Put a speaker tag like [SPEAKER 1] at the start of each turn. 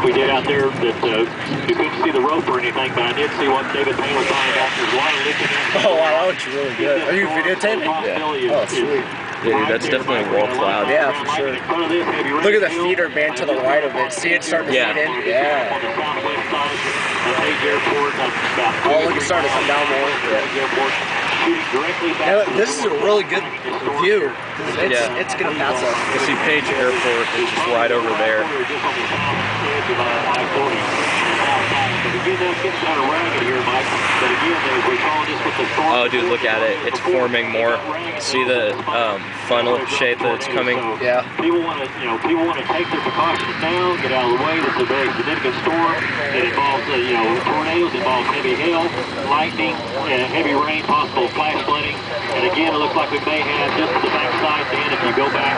[SPEAKER 1] like we did out there that you couldn't see the rope or anything, but I did see what David Payne was talking about. There's water leaking in.
[SPEAKER 2] Oh, wow, that looks really good. Are you videotaping?
[SPEAKER 3] Yeah.
[SPEAKER 2] Oh, sweet.
[SPEAKER 3] Yeah, dude, that's definitely a wall cloud.
[SPEAKER 2] Yeah, for sure. Look at the feeder man to the right of it. See it starting to feed in? Yeah. Oh, look, it's starting to come down more. Now, this is a really good view. It's going to pass us.
[SPEAKER 3] You see Page Airport is just right over there. Oh, dude, look at it. It's forming more. See the funnel shape that it's coming?
[SPEAKER 2] Yeah.
[SPEAKER 1] People want to take their precautions down, get out of the way. This is a very significant storm. It involves, tornadoes, involves heavy hail, lightning, heavy rain, possible flash flooding. And again, it looks like we may have just the backside, Dan, if you go back.